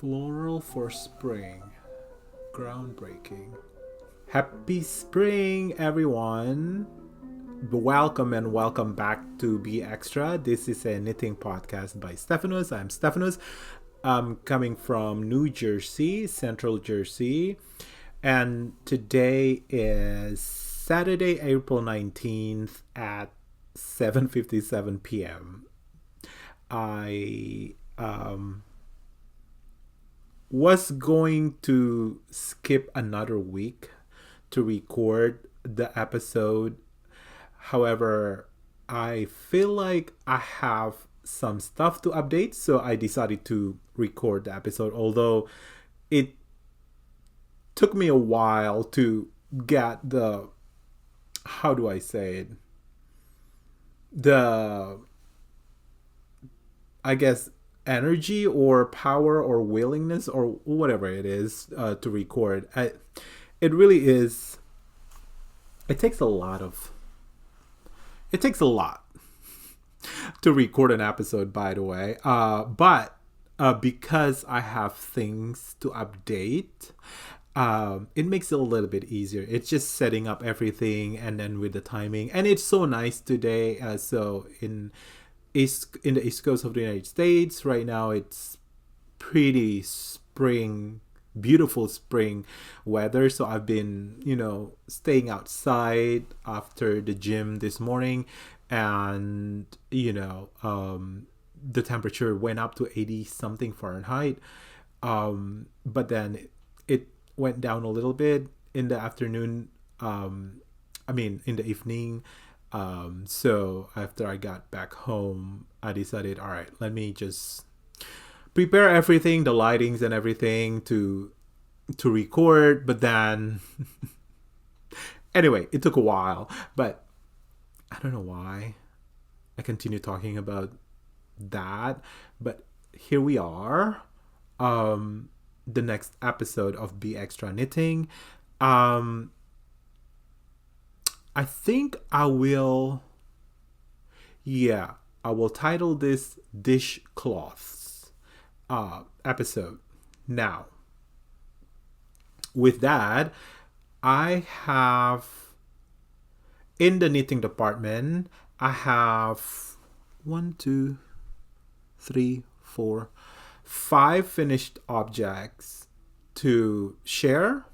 Floral for spring. Groundbreaking. Happy spring, everyone. Welcome and welcome back to Be Extra. This is a knitting podcast by Stephanos. I'm Stephanos. I'm coming from New Jersey, Central Jersey. And today is Saturday, April 19th at 7:57 p.m. I was going to skip another week to record the episode. However, I feel like I have some stuff to update, so I decided to record the episode, although it took me a while to get the, how do I say it, the, I guess, energy or power or willingness or whatever it is to record. It really is, it takes a lot to record an episode, by the way, but because I have things to update, it makes it a little bit easier. It's just setting up everything and then with the timing, and it's so nice today. So in the East Coast of the United States right now, it's pretty spring, beautiful spring weather. So I've been, staying outside after the gym this morning, and the temperature went up to 80 something Fahrenheit, but then it went down a little bit in the afternoon, in the evening. So after I got back home, I decided, all right, let me just prepare everything, the lightings and everything to record. But then anyway, it took a while, but I don't know why I continue talking about that. But here we are, the next episode of Be Extra Knitting. I think I will title this Dishcloths episode. Now, with that, I have, in the knitting department, I have 5 finished objects to share,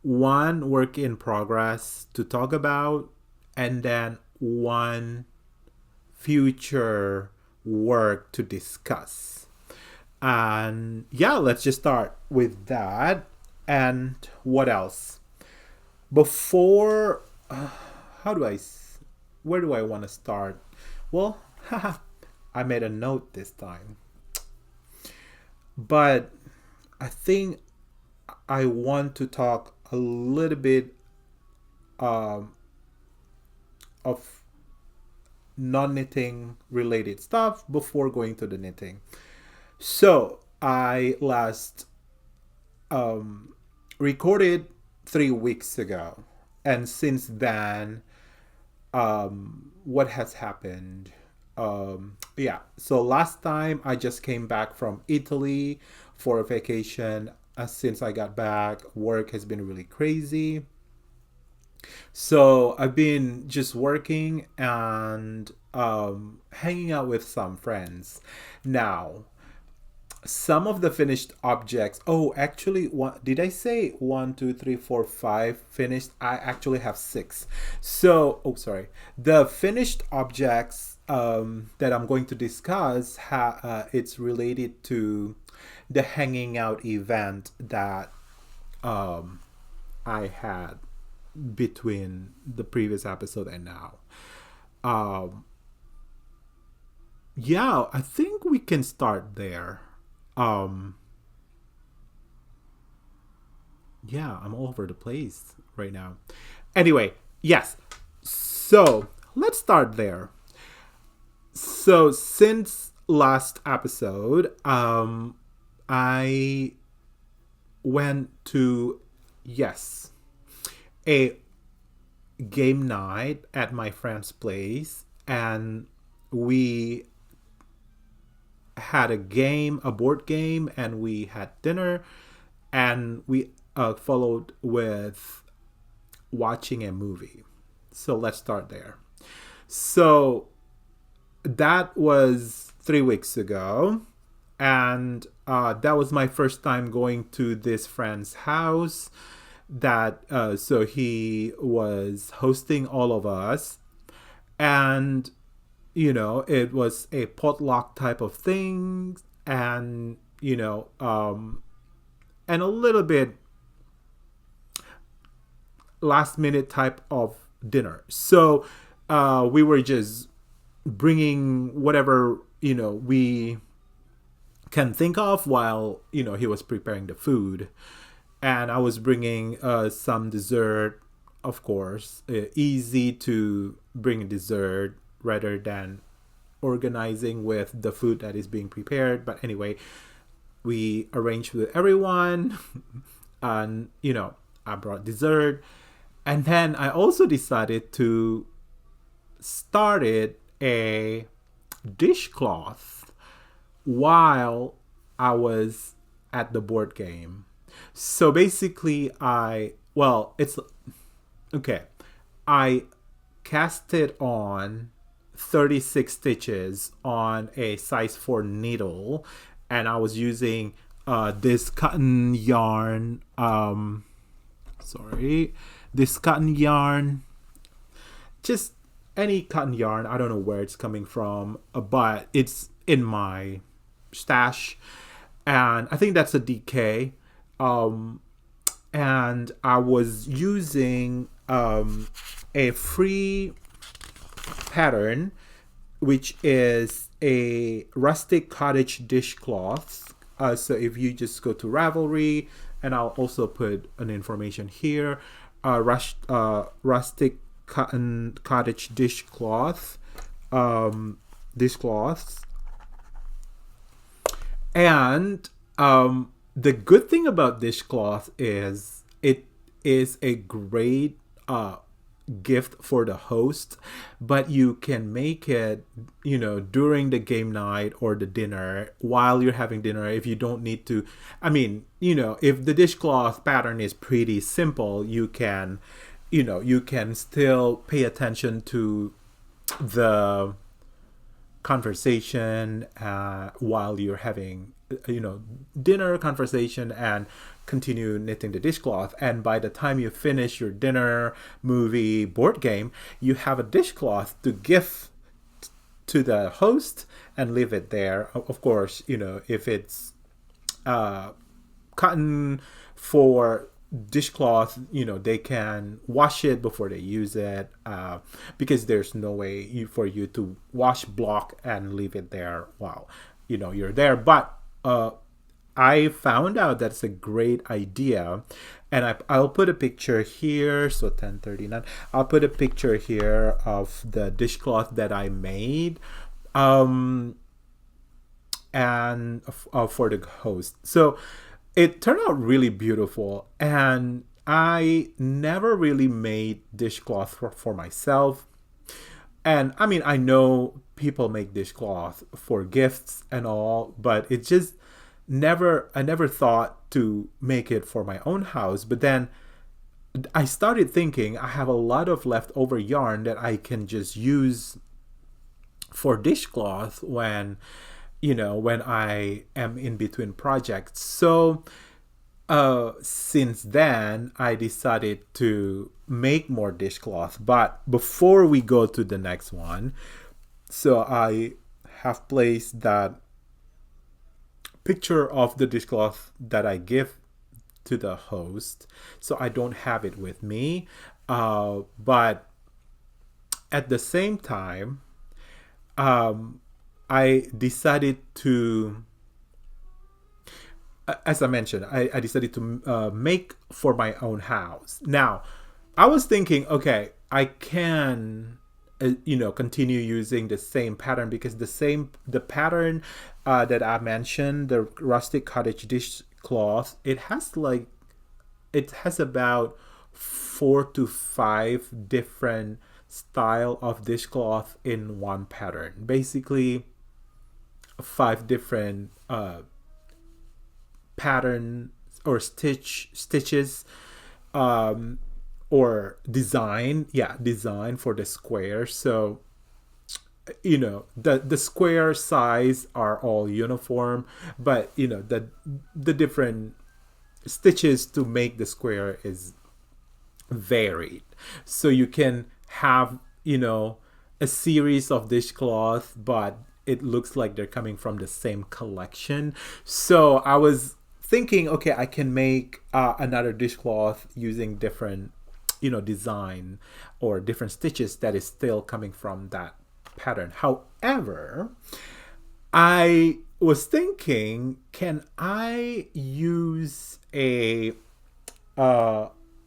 1 work in progress to talk about, and then 1 future work to discuss. And let's just start with that. And what else? Before, where do I want to start? Well, I made a note this time. But I think I want to talk a little bit of non-knitting related stuff before going to the knitting. So I last recorded 3 weeks ago, and since then, what has happened? So last time I just came back from Italy for a vacation. Since I got back, work has been really crazy. So I've been just working and hanging out with some friends. Now, some of the finished objects. Oh, actually, did I say 1, 2, 3, 4, 5 finished? I actually have 6. So, the finished objects that I'm going to discuss, it's related to the hanging out event that I had between the previous episode and now. I think we can start there. I'm all over the place right now. Anyway, yes. So let's start there. So since last episode, I went to, a game night at my friend's place, and we had a board game, and we had dinner, and we followed with watching a movie. So let's start there. So that was 3 weeks ago, and that was my first time going to this friend's house. That so he was hosting all of us, and it was a potluck type of thing, and and a little bit last minute type of dinner. So we were just bringing whatever we can think of while he was preparing the food, and I was bringing some dessert. Of course, easy to bring a dessert rather than organizing with the food that is being prepared. But anyway, we arranged with everyone, and I brought dessert, and then I also decided to started a dishcloth while I was at the board game. So basically, it's okay. I casted on 36 stitches on a size 4 needle, and I was using this cotton yarn. This cotton yarn, just any cotton yarn. I don't know where it's coming from, but it's in my stash, and I think that's a DK. And I was using a free pattern, which is a Rustic Cottage Dishcloths. So if you just go to Ravelry, and I'll also put an information here, Rustic Cottage Dishcloth, Dishcloths. And the good thing about dishcloth is it is a great gift for the host, but you can make it during the game night or the dinner while you're having dinner. If you don't need to, if the dishcloth pattern is pretty simple, you can still pay attention to the conversation while you're having dinner conversation, and continue knitting the dishcloth. And by the time you finish your dinner, movie, board game, you have a dishcloth to give to the host and leave it there. Of course, if it's cotton for dishcloth, they can wash it before they use it, because there's no way for you to wash, block, and leave it there while you're there. But I found out that's a great idea, and I'll put a picture here. So 1039, I'll put a picture here of the dishcloth that I made, and for the host. So it turned out really beautiful, and I never really made dishcloth for myself. And I know people make dishcloth for gifts and all, but it just I never thought to make it for my own house. But then I started thinking I have a lot of leftover yarn that I can just use for dishcloth when I am in between projects. So since then, I decided to make more dishcloth. But before we go to the next one, so I have placed that picture of the dishcloth that I give to the host. So I don't have it with me. But at the same time, I decided to, as I mentioned, I decided to make for my own house. Now, I was thinking, okay, I can, continue using the same pattern, because the pattern that I mentioned, the Rustic Cottage Dishcloth, it has about 4 to 5 different style of dishcloth in one pattern. Basically, 5 different patterns or stitches, um, or design for the square. So the square size are all uniform, but the different stitches to make the square is varied. So you can have a series of dishcloth, but it looks like they're coming from the same collection. So I was thinking, okay, I can make another dishcloth using different design or different stitches that is still coming from that pattern. However, I was thinking, can I use a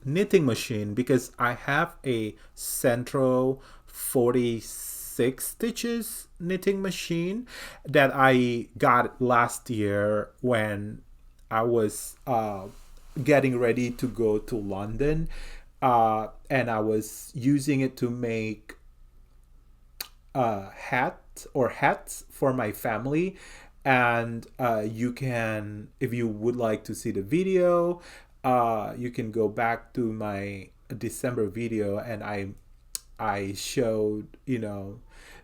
knitting machine, because I have a Centro 46 stitches knitting machine that I got last year when I was getting ready to go to London, and I was using it to make hats for my family. And you can, if you would like to see the video, you can go back to my December video, and I showed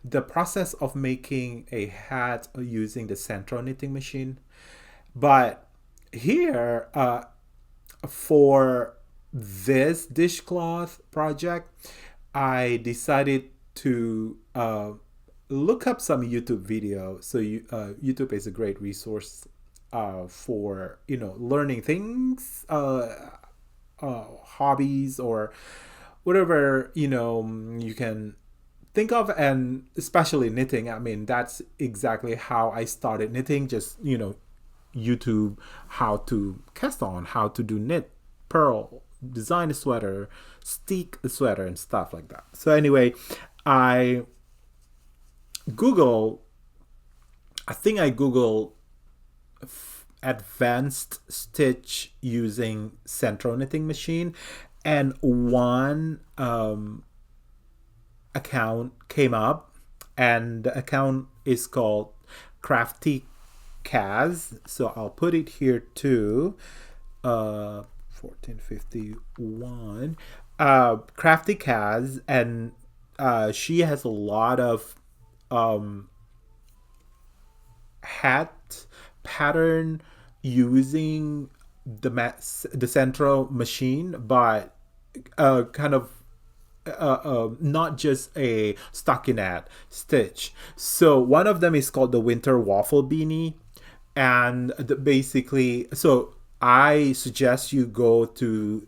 the process of making a hat using the Centro knitting machine. But here, for this dishcloth project, I decided to look up some YouTube video. So YouTube is a great resource for learning things, hobbies, or whatever you can think of, and especially knitting. I mean, that's exactly how I started knitting. Just YouTube, how to cast on, how to do knit, purl, design a sweater, stick a sweater, and stuff like that. So anyway, I Google advanced stitch using Centro knitting machine, and one account came up, and the account is called Crafty Kaz. So I'll put it here too. 1451 Crafty Kaz, and she has a lot of hat pattern using the Centro machine, but kind of not just a stockinette stitch. So one of them is called the Winter Waffle Beanie, and basically, so I suggest you go to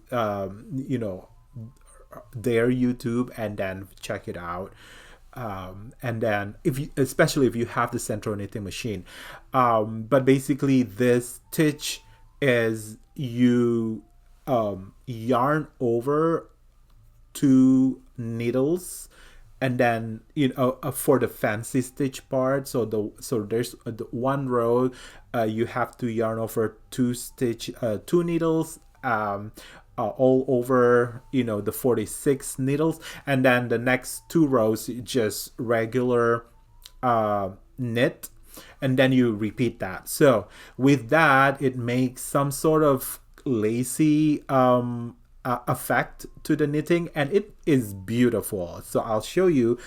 their YouTube and then check it out. And then especially if you have the Centro knitting machine, but basically this stitch is you yarn over 2 needles, and then for the fancy stitch part, so there's the one row, you have to yarn over 2 needles, all over the 46 needles, and then the next 2 rows just regular knit, and then you repeat that. So with that, it makes some sort of lacy effect to the knitting, and it is beautiful. So I'll show you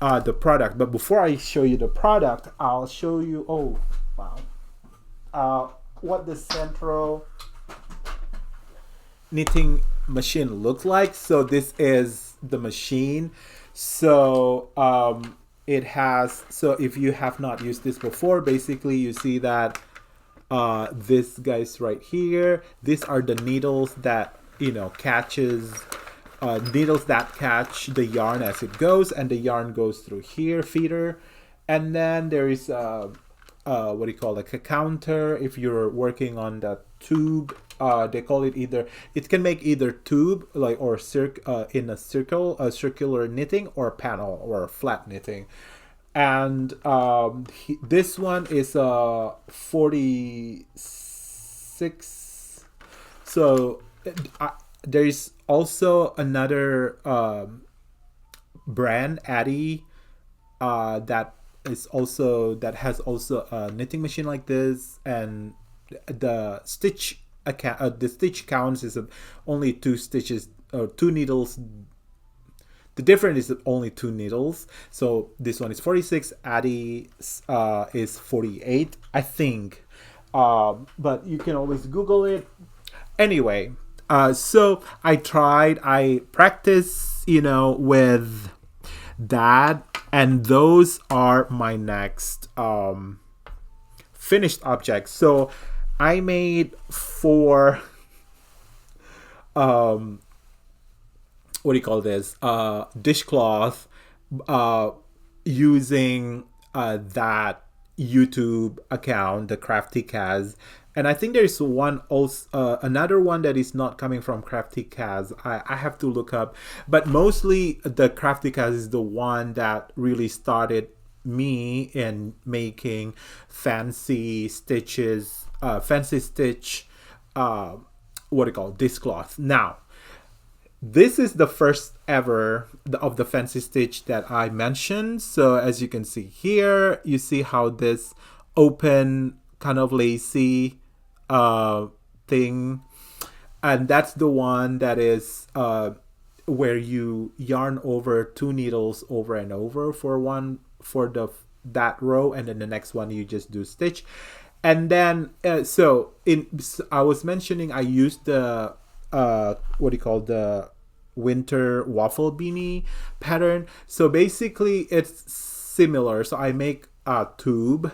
the product, but before I show you the product, I'll show you what the Centro knitting machine looks like. So this is the machine. So it has, so if you have not used this before, basically you see that this guys right here, these are the needles that catches needles that catch the yarn as it goes, and the yarn goes through here, feeder, and then there is what do you call, like a counter if you're working on the tube. They call it either, it can make either tube, like, or in a circular knitting, or panel or flat knitting. And this one is 46. So there is also another brand, Addy, that is also that has also a knitting machine like this, and the stitch counts is only two stitches or two needles. The difference is only two needles. So this one is 46. Addie is 48, I think. But you can always Google it. Anyway, so I practiced, with that, and those are my next finished objects. So I made four what do you call this, dishcloth, using that YouTube account, the Crafty Kaz. And I think there's one also, another one that is not coming from Crafty Kaz. I have to look up, but mostly the Crafty Kaz is the one that really started me in making fancy stitches, fancy stitch, what do you call it, dishcloth. Now, this is the first ever of the fancy stitch that I mentioned. So as you can see here, you see how this open, kind of lacy thing, and that's the one that is where you yarn over two needles over and over for that row, and then the next one you just do stitch. And then I was mentioning I used the what do you call, the winter waffle beanie pattern. So basically it's similar. So I make a tube,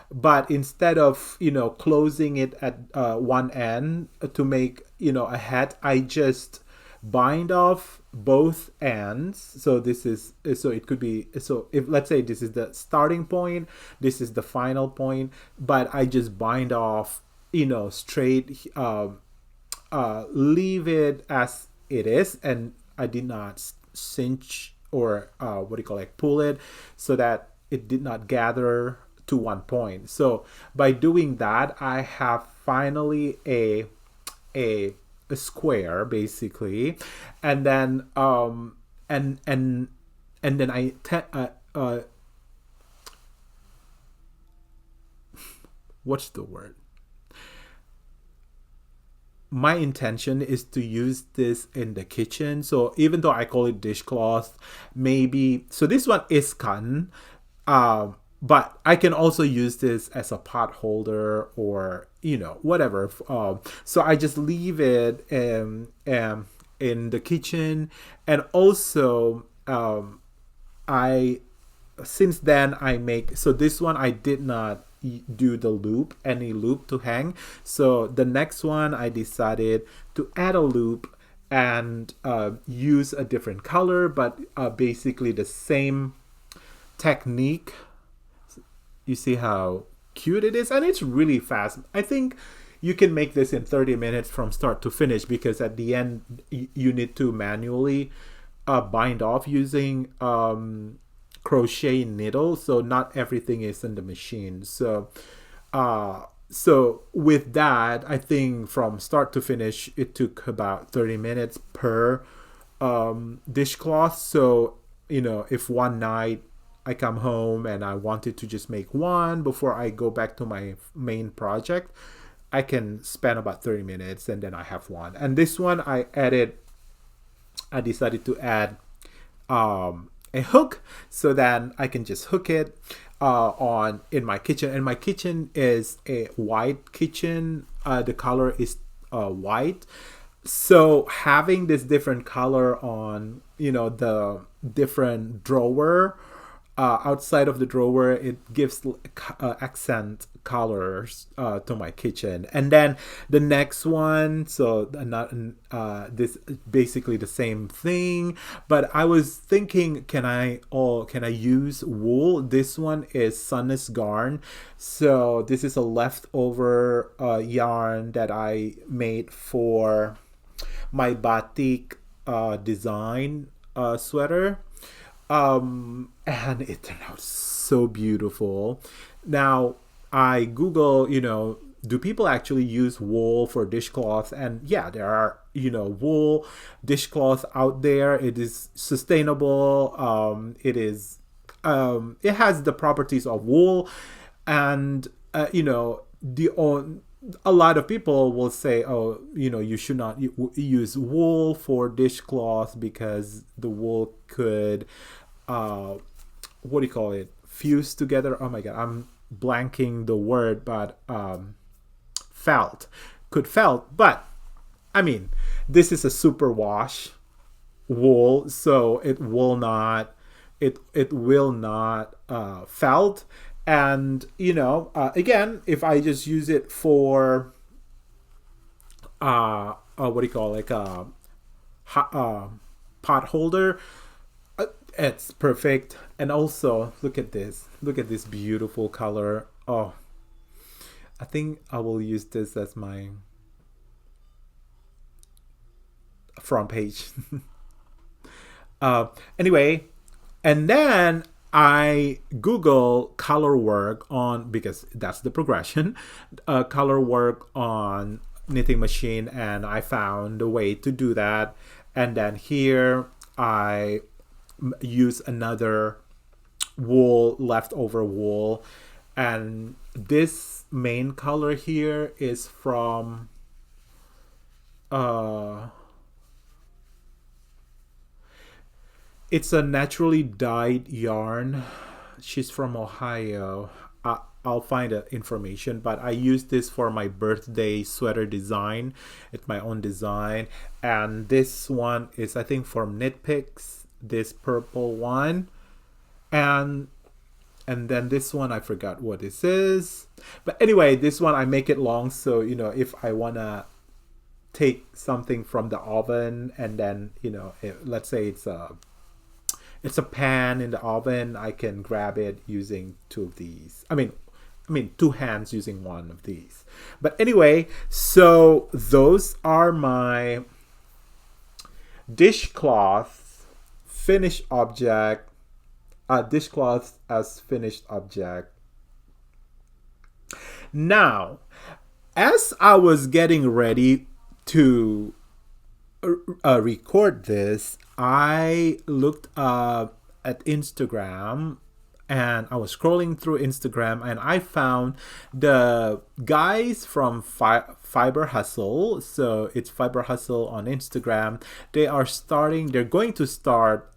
but instead of closing it at one end to make a hat, I just bind off both ends. So it could be, so if let's say this is the starting point, this is the final point, but I just bind off straight, leave it as it is, and I did not cinch or what do you call it, pull it, so that it did not gather to one point. So by doing that, I have finally a square basically, and then and then what's the word? My intention is to use this in the kitchen. So even though I call it dishcloth, maybe, so this one is cotton, but I can also use this as a pot holder or whatever. So I just leave it in the kitchen, and also since then I make, so this one I did not do any loop to hang. So the next one I decided to add a loop and use a different color, but basically the same technique. You see how cute it is, and it's really fast. I think you can make this in 30 minutes from start to finish, because at the end you need to manually bind off using crochet needle, so not everything is in the machine. So with that, I think from start to finish it took about 30 minutes per dishcloth. So if one night I come home and I wanted to just make one before I go back to my main project, I can spend about 30 minutes and then I have one. And this one I decided to add a hook, so then I can just hook it in my kitchen. And my kitchen is a white kitchen. The color is white. So having this different color on, the different drawer, outside of the drawer, it gives accent colors to my kitchen. And then the next one, so this basically the same thing, but I was thinking, can I use wool? This one is Sunnis garn. So this is a leftover yarn that I made for my batik design sweater. And it turned out so beautiful. Now I Google, do people actually use wool for dishcloths? And yeah, there are, wool dishcloths out there. It is sustainable. It is it has the properties of wool, and you know, a lot of people will say, oh, you know, you should not use wool for dishcloths because the wool could what do you call it, fuse together. Oh my god, I'm blanking the word, but felt. But I mean, this is a superwash wool, so it will not felt. And you know, again, if I just use it for what do you call, like a pot holder, it's perfect. And also, look at this beautiful color. Oh, I think I will use this as my front page. Anyway, and then I Google color work on, because that's the progression, color work on knitting machine, and I found a way to do that. And then here I use another wool, leftover wool, and this main color here is from it's a naturally dyed yarn. She's from Ohio. I'll find the information, but I used this for my birthday sweater design. It's my own design. And this one is, I think, from Knit Picks, this purple one. And then this one, I forgot what this is. But anyway, this one I make it long, so you know, if I wanna take something from the oven, and then, you know, let's say it's a pan in the oven, I can grab it using two of these. I mean two hands using one of these. But anyway, so those are my dishcloth finished object, dishcloth as finished object. Now, as I was getting ready to record this, I looked up at Instagram, and I was scrolling through Instagram, and I found the guys from Fiber Hustle. So it's Fiber Hustle on Instagram. They're going to start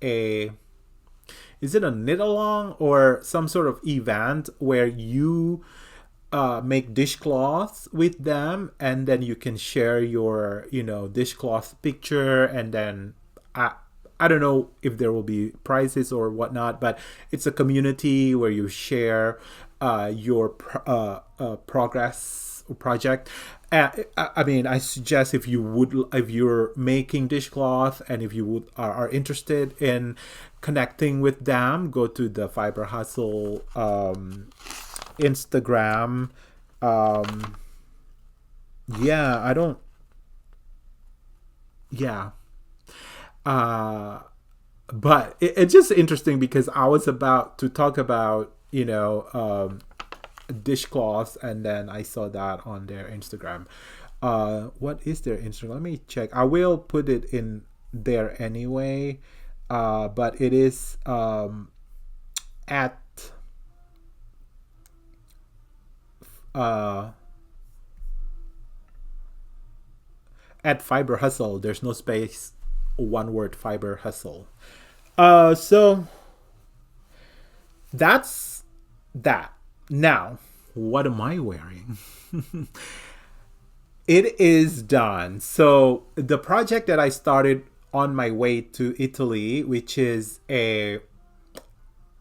is it a knit along or some sort of event where you make dishcloths with them, and then you can share your, you know, dishcloth picture, and then I don't know if there will be prizes or whatnot, but it's a community where you share your progress or project. I mean, I suggest if you're making dishcloth, and if you are interested in connecting with them, go to the Fiber Hustle Instagram. But it's just interesting because I was about to talk about, you know, dishcloths, and then I saw that on their Instagram. What is their Instagram? Let me check. I will put it in there anyway. But it is at Fiber Hustle. There's no space, one word, Fiber Hustle. So that's that. Now, what am I wearing? It is done. So the project that I started on my way to Italy, which is a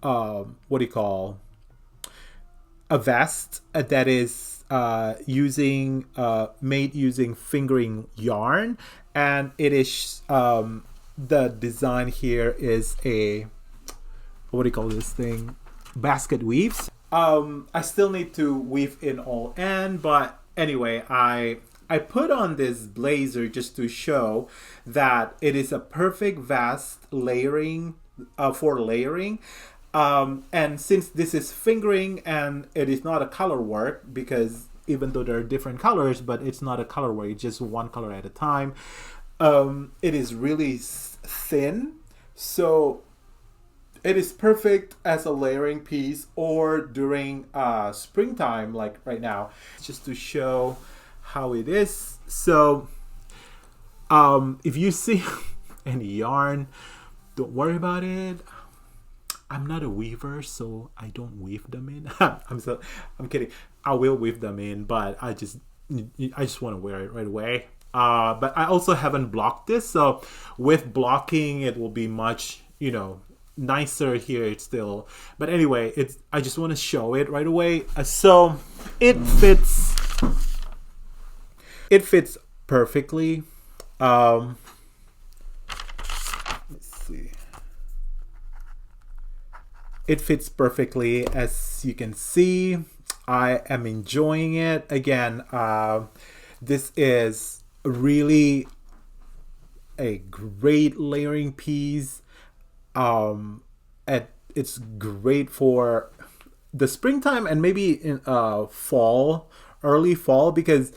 what do you call, a vest that is made using fingering yarn, and it is the design here is a, what do you call this thing, basket weaves. I still need to weave in all end, but anyway, I put on this blazer just to show that it is a perfect vest layering for layering. And since this is fingering and it is not a color work, because even though there are different colors, but it's not a color work, it's just one color at a time. It is really thin, so It is perfect as a layering piece or during springtime, like right now, just to show how it is. So if you see any yarn, don't worry about it. I'm not a weaver, so I don't weave them in. I'm kidding. I will weave them in, but I just want to wear it right away. But I also haven't blocked this, so with blocking, it will be much, nicer here. It's still, but anyway, I just want to show it right away. So it fits. It fits perfectly. Let's see. It fits perfectly, as you can see. I am enjoying it. Again, this is really a great layering piece. It's great for the springtime and maybe in fall, early fall, because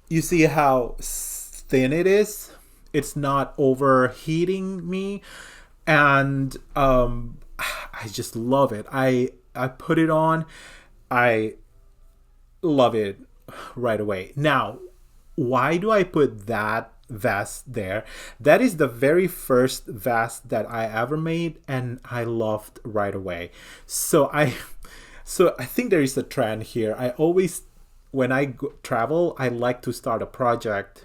you see how thin it is. It's not overheating me, and I just love it. I put it on. I love it right away. Now, why do I put that vest there? That is the very first vest that I ever made, and I loved right away. So I think there is a trend here. I always, when I travel, I like to start a project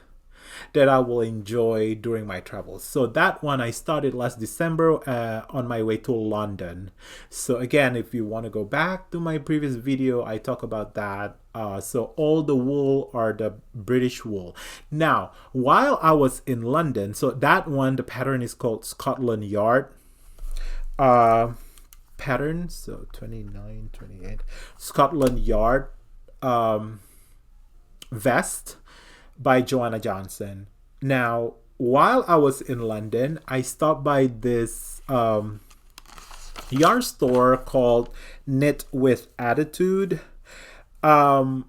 that I will enjoy during my travels. So that one I started last December on my way to London. So again, if you want to go back to my previous video, I talk about that. So all the wool are the British wool. Now, while I was in London, so that one, the pattern is called Scotland Yard pattern. So 29, 28, Scotland Yard vest by Joanna Johnson. Now, while I was in London, I stopped by this yarn store called Knit with Attitude. And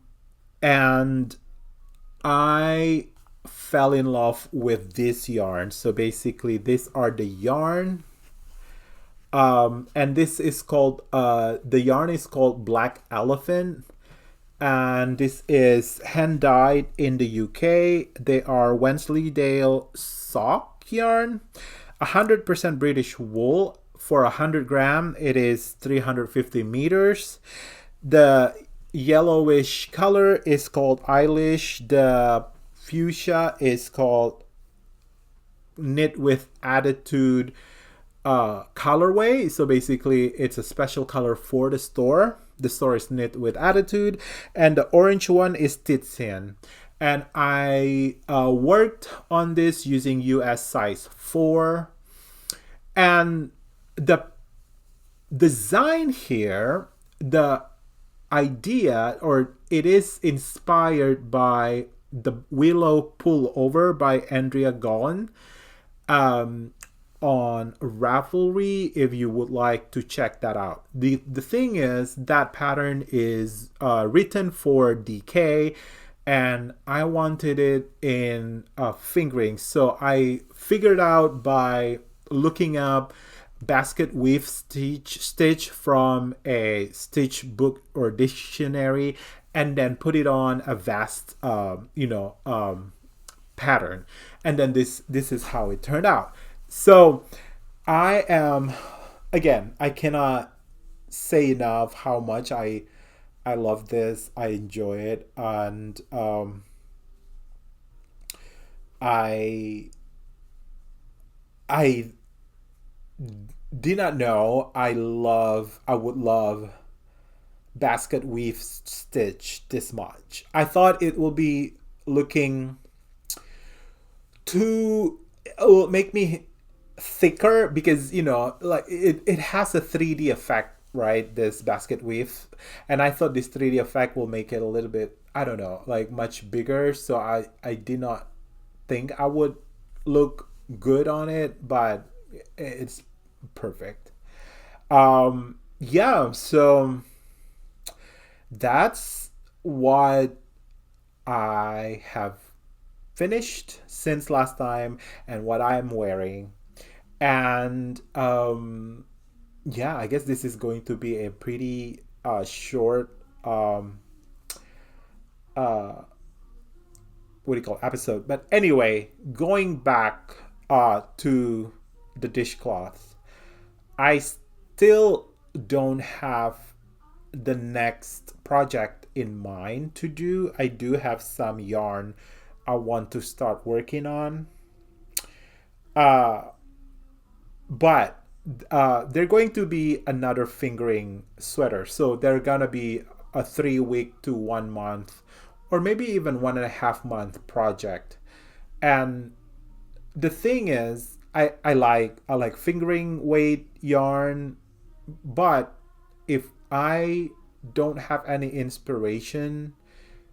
I fell in love with this yarn. So basically, these are the yarn. And this is called, the yarn is called Black Elephant. And this is hand dyed in the UK. They are Wensleydale sock yarn, 100% British wool. For 100 gram, it is 350 meters. The yellowish color is called Eilish. The fuchsia is called Knit with Attitude colorway. So basically, it's a special color for the store. The store is Knit with Attitude, and the orange one is Titian. And I worked on this using US size 4. And the design here, the idea, or it is inspired by the Willow Pullover by Andrea Gowan. On Ravelry, if you would like to check that out. The thing is, that pattern is written for DK, and I wanted it in fingering. So I figured out by looking up basket weave stitch from a stitch book or dictionary, and then put it on a vast pattern, and then this is how it turned out. So I am, again, I cannot say enough how much I love this. I enjoy it, and I did not know I would love basket weave stitch this much. I thought it will be looking too, it will make me thicker, because like it has a 3D effect, right, this basket weave, and I thought this 3D effect will make it a little bit, I don't know, like much bigger. So I did not think I would look good on it, but it's perfect. Yeah, so that's what I have finished since last time and what I'm wearing. And yeah, I guess this is going to be a pretty short uh what do you call it, episode. But anyway, going back to the dishcloth, I still don't have the next project in mind to do. I do have some yarn I want to start working on. Uh, but they're going to be another fingering sweater. So they're going to be a 3 week to 1 month, or maybe even 1.5 month project. And the thing is, I like fingering weight yarn, but if I don't have any inspiration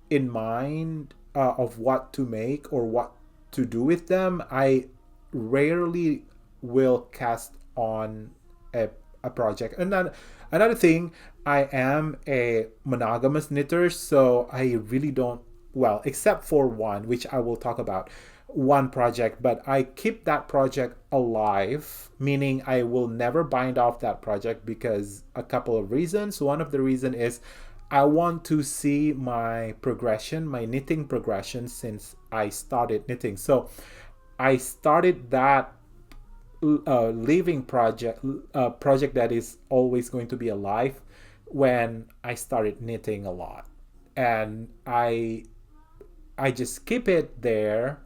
in mind of what to make or what to do with them, I rarely will cast on a, a project. And then another thing, I am a monogamous knitter, so I really don't, well, except for one, which I will talk about, one project, but I keep that project alive, meaning I will never bind off that project because a couple of reasons. One of the reason is I want to see my progression, my knitting progression since I started knitting. So I started that living project that is always going to be alive when I started knitting a lot, and I just keep it there,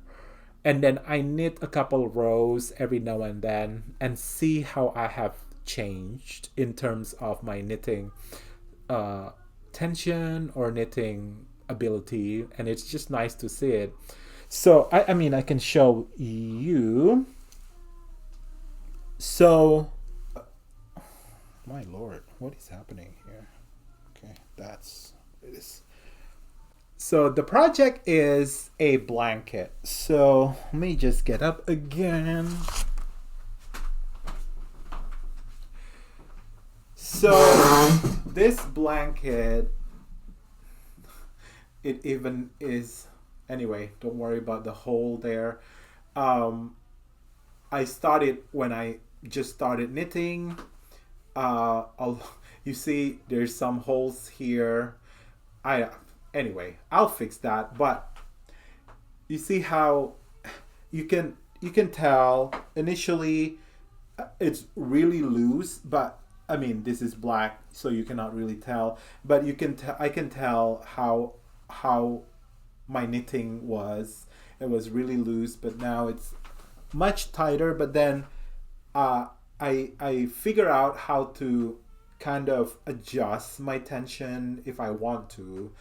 and then I knit a couple rows every now and then and see how I have changed in terms of my knitting uh, tension or knitting ability, and it's just nice to see it. So I mean I can show you. So my lord, what is happening here? Okay, that's it is. So the project is a blanket. So let me just get up again. So this blanket, it even is, anyway, don't worry about the hole there. Um, I started when I just started knitting. I'll, you see there's some holes here. I Anyway, I'll fix that. But you see how you can tell initially it's really loose, but I mean this is black, so you cannot really tell. But I can tell how my knitting was. It was really loose, but now it's much tighter. But then uh, I figure out how to kind of adjust my tension if I want to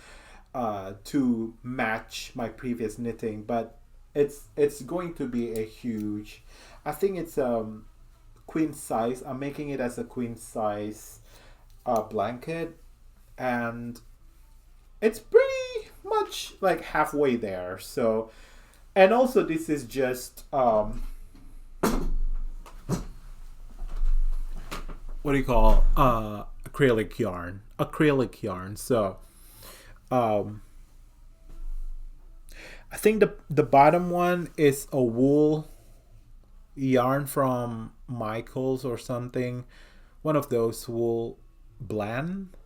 match my previous knitting. But it's going to be a huge. I think it's queen size. I'm making it as a queen size blanket, and it's pretty much like halfway there. So, and also this is just what do you call acrylic yarn. So um I think the bottom one is a wool yarn from Michaels or something, one of those wool blend.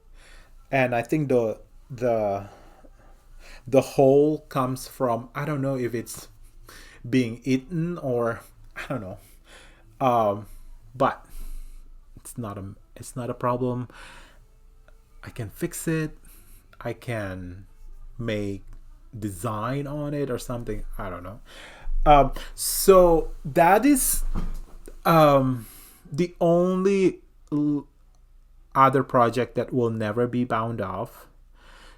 And I think the the whole comes from, I don't know if it's being eaten or I don't know. But it's not a problem. I can fix it. I can make design on it or something. I don't know. So that is the only other project that will never be bound off.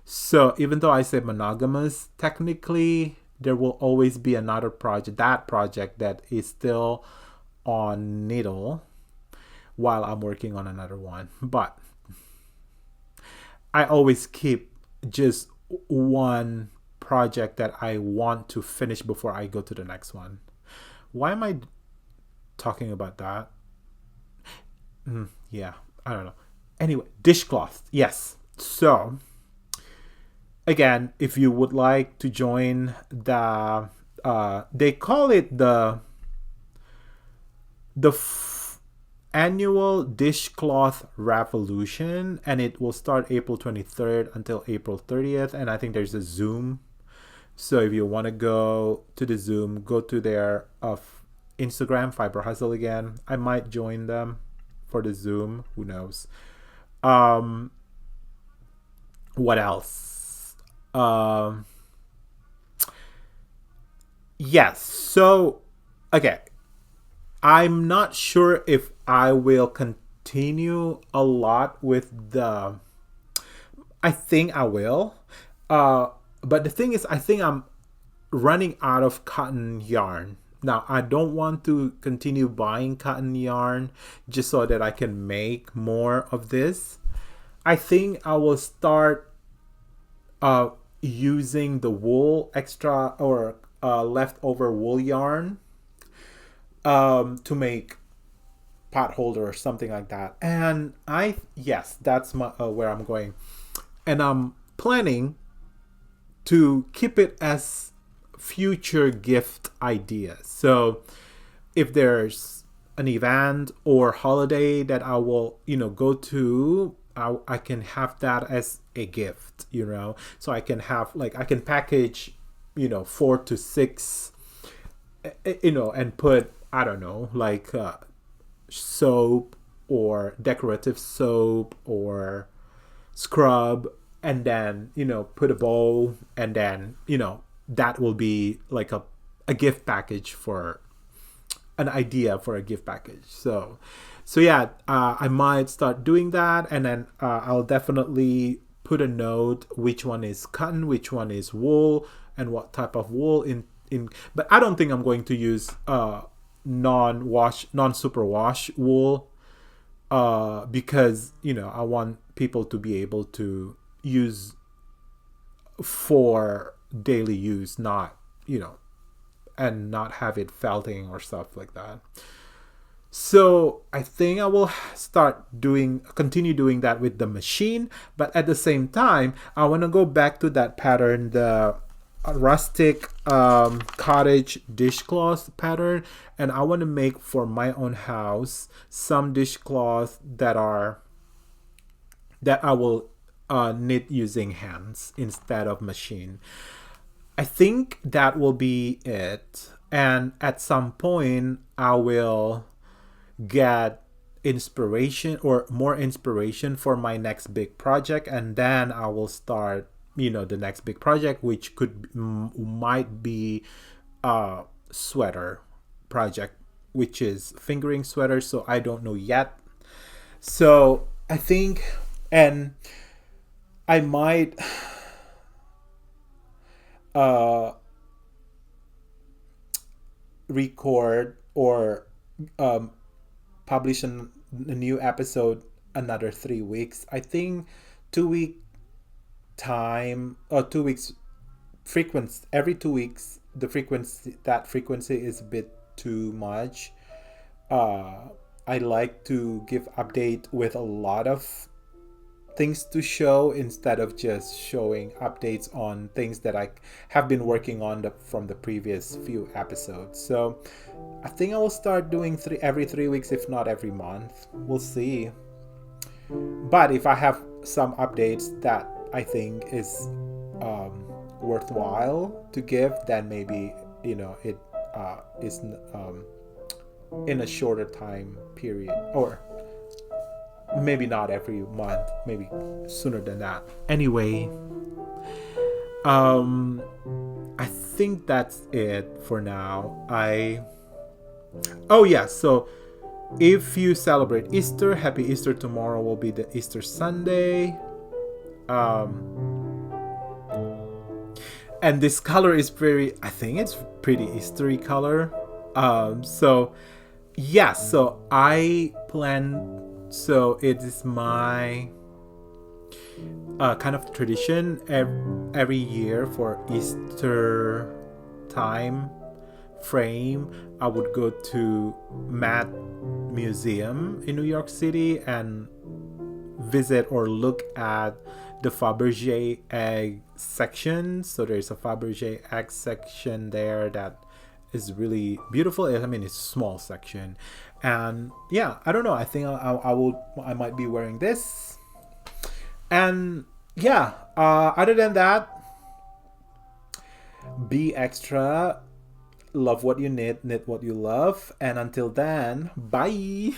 So even though I say monogamous, technically there will always be another project, that project that is still on needle while I'm working on another one. But I always keep just one project that I want to finish before I go to the next one. Why am I talking about that? Yeah, I don't know. Anyway, dishcloth. Yes. So again, if you would like to join they call it the annual Dishcloth revolution, and it will start April 23rd until April 30th. And I think there's a Zoom. So if you want to go to the Zoom, go to their Instagram, Fiber Hustle again. I might join them for the Zoom. Who knows? What else? Yes. So, okay. I'm not sure if I will continue a lot with the. I think I will. But the thing is, I think I'm running out of cotton yarn. Now, I don't want to continue buying cotton yarn just so that I can make more of this. I think I will start using the wool extra or leftover wool yarn to make pot holder or something like that. And that's my where I'm going. And I'm planning to keep it as future gift ideas. So if there's an event or holiday that I will, go to, I can have that as a gift, so I can have I can package, 4 to 6, and put, I don't know, soap or decorative soap or scrub, and then, put a bow, and then, that will be like a gift package for an idea for a gift package. So yeah, I might start doing that, and then I'll definitely put a note which one is cotton, which one is wool, and what type of wool in. But I don't think I'm going to use non-superwash wool because I want people to be able to use for daily use, not and not have it felting or stuff like that. So I think I will continue doing that with the machine, but at the same time I want to go back to that pattern, the Rustic Cottage dishcloth pattern, and I want to make for my own house some dishcloth that I will knit using hands instead of machine. I think that will be it. And at some point, I will get inspiration or more inspiration for my next big project. And then I will start, the next big project, which might be a sweater project, which is fingering sweaters. So I don't know yet. So I think, and I might record or publish a new episode another 3 weeks. I think 2 week time or 2 weeks frequency, every 2 weeks, the frequency is a bit too much. I like to give update with a lot of things to show instead of just showing updates on things that I have been working on from the previous few episodes. So I think I will start doing every 3 weeks, if not every month. We'll see. But if I have some updates that I think is worthwhile to give, then maybe it is in a shorter time period, or maybe not every month, maybe sooner than that. Anyway, I think that's it for now. So if you celebrate Easter, happy Easter. Tomorrow will be the Easter Sunday. And this color is I think it's pretty Eastery color. So I plan. So it is my kind of tradition every year for Easter time frame. I would go to Met Museum in New York City and visit or look at the Fabergé egg section. So there's a Fabergé egg section there that is really beautiful. I mean, it's a small section, and yeah, I don't know. I think I might be wearing this, and yeah. Other than that, be extra. Love what you knit what you love, and until then, bye.